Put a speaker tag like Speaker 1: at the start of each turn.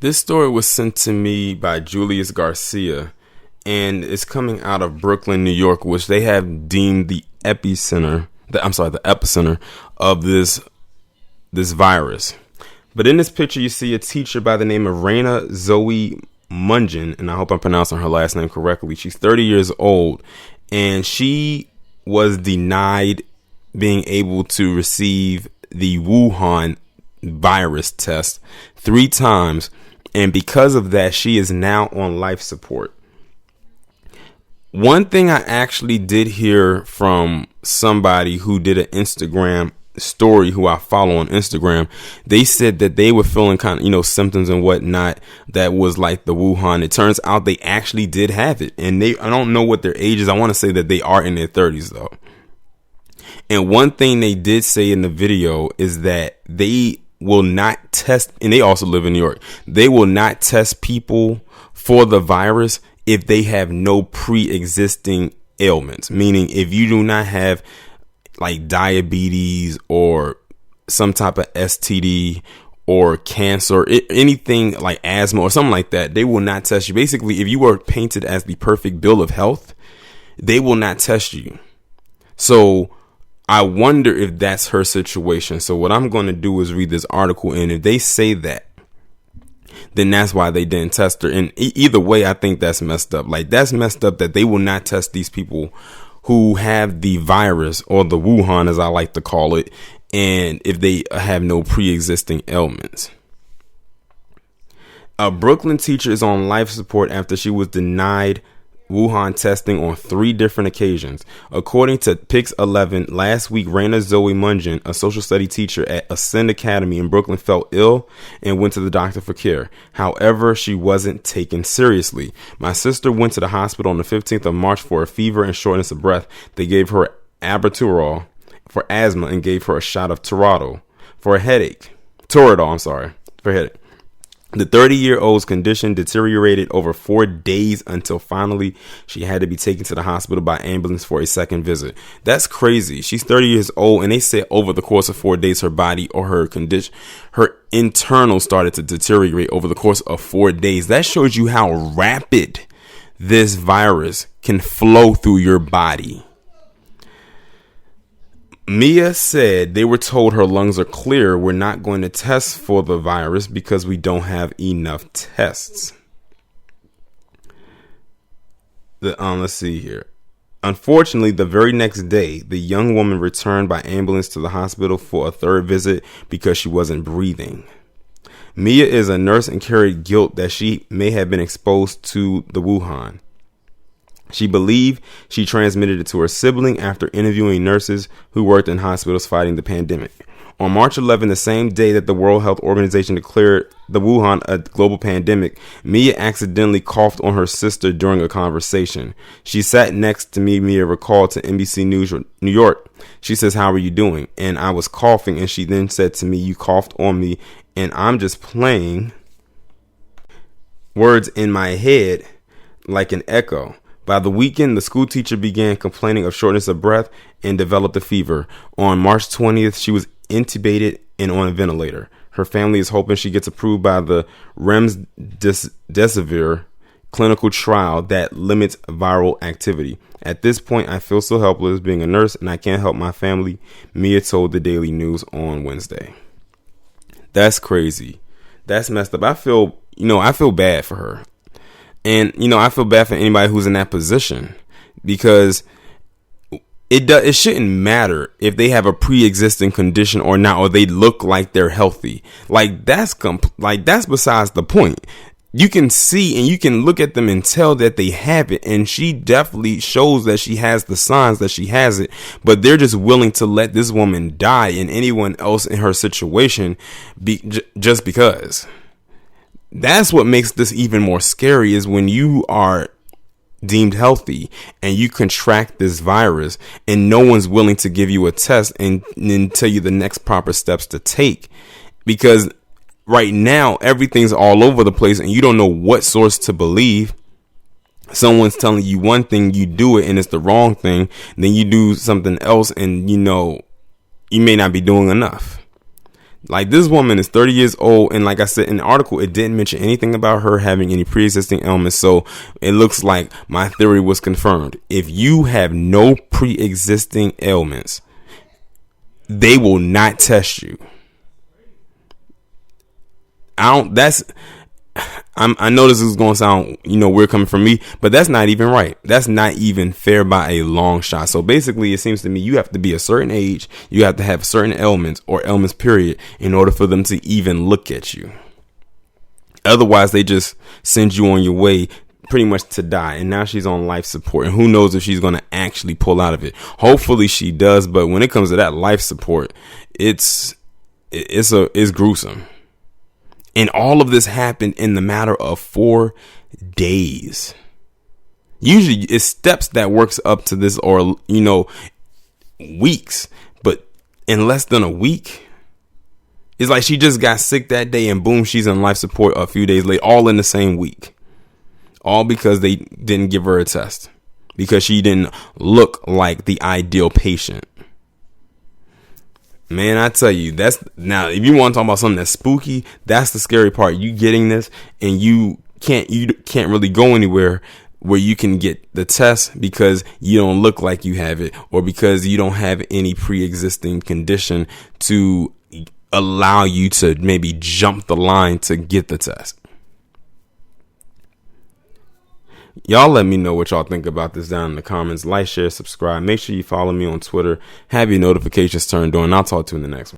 Speaker 1: This story was sent to me by Julius Garcia, and it's coming out of Brooklyn, New York, which they have deemed the epicenter of this virus. But in this picture, you see a teacher by the name of Raina Zoe Munjan, and I hope I'm pronouncing her last name correctly. She's 30 years old, and she was denied being able to receive the Wuhan virus test 3 times. And because of that, she is now on life support. One thing I actually did hear from somebody who did an Instagram story, who I follow on Instagram, they said that they were feeling kind of, symptoms and whatnot that was like the Wuhan. It turns out they actually did have it. And I don't know what their age is. I want to say that they are in their 30s though. And one thing they did say in the video is that they will not test, and they also live in New York, they will not test people for the virus if they have no pre-existing ailments. Meaning if you do not have like diabetes or some type of STD or cancer, anything like asthma or something like that, they will not test you. Basically, if you are painted as the perfect bill of health, they will not test you. So I wonder if that's her situation. So what I'm going to do is read this article, and if they say that, then that's why they didn't test her. And either way, I think that's messed up. Like, that's messed up that they will not test these people who have the virus, or the Wuhan as I like to call it, and if they have no pre-existing ailments. A Brooklyn teacher is on life support after she was denied Wuhan testing on 3 different occasions. According to Pix 11, last week, Raina Zoe Munjan, a social study teacher at Ascend Academy in Brooklyn, felt ill and went to the doctor for care. However, she wasn't taken seriously. My sister went to the hospital on the 15th of March for a fever and shortness of breath. They gave her albuterol for asthma and gave her a shot of Toradol for a headache. Toradol, for headache. The 30-year-old's condition deteriorated over 4 days until finally she had to be taken to the hospital by ambulance for a second visit. That's crazy. She's 30 years old, and they said over the course of 4 days, her body or her condition, her internal started to deteriorate over the course of 4 days. That shows you how rapid this virus can flow through your body. Mia said they were told her lungs are clear. We're not going to test for the virus because we don't have enough tests. Let's see here. Unfortunately, the very next day, the young woman returned by ambulance to the hospital for a 3rd visit because she wasn't breathing. Mia is a nurse and carried guilt that she may have been exposed to the Wuhan. She believed she transmitted it to her sibling after interviewing nurses who worked in hospitals fighting the pandemic. On March 11, the same day that the World Health Organization declared the Wuhan a global pandemic, Mia accidentally coughed on her sister during a conversation. She sat next to me, Mia recalled to NBC News New York. She says, "How are you doing?" And I was coughing, and she then said to me, "You coughed on me," and I'm just playing words in my head like an echo. By the weekend, the school teacher began complaining of shortness of breath and developed a fever. On March 20th, she was intubated and on a ventilator. Her family is hoping she gets approved by the remdesivir clinical trial that limits viral activity. At this point, I feel so helpless being a nurse, and I can't help my family, Mia told the Daily News on Wednesday. That's crazy. That's messed up. I feel bad for her. And, I feel bad for anybody who's in that position, because it shouldn't matter if they have a pre-existing condition or not, or they look like they're healthy. Like, that's besides the point. You can see and you can look at them and tell that they have it. And she definitely shows that she has the signs that she has it, but they're just willing to let this woman die and anyone else in her situation just because. That's what makes this even more scary, is when you are deemed healthy and you contract this virus and no one's willing to give you a test and tell you the next proper steps to take. Because right now, everything's all over the place and you don't know what source to believe. Someone's telling you one thing, you do it and it's the wrong thing. Then you do something else and you may not be doing enough. Like, this woman is 30 years old, and like I said in the article, it didn't mention anything about her having any pre-existing ailments. So it looks like my theory was confirmed. If you have no pre-existing ailments, they will not test you. I know this is going to sound, weird coming from me, but that's not even right. That's not even fair by a long shot. So basically, it seems to me you have to be a certain age, you have to have certain ailments or ailments period in order for them to even look at you. Otherwise, they just send you on your way pretty much to die. And now she's on life support, and who knows if she's going to actually pull out of it. Hopefully she does. But when it comes to that life support, it's gruesome. And all of this happened in the matter of 4 days. Usually it's steps that works up to this, or, weeks. But in less than a week, it's like she just got sick that day and boom, she's in life support a few days later, all in the same week. All because they didn't give her a test, because she didn't look like the ideal patient. Man, I tell you, now if you want to talk about something that's spooky, that's the scary part. You getting this and you can't really go anywhere where you can get the test because you don't look like you have it, or because you don't have any pre-existing condition to allow you to maybe jump the line to get the test. Y'all let me know what y'all think about this down in the comments. Like, share, subscribe. Make sure you follow me on Twitter. Have your notifications turned on. I'll talk to you in the next one.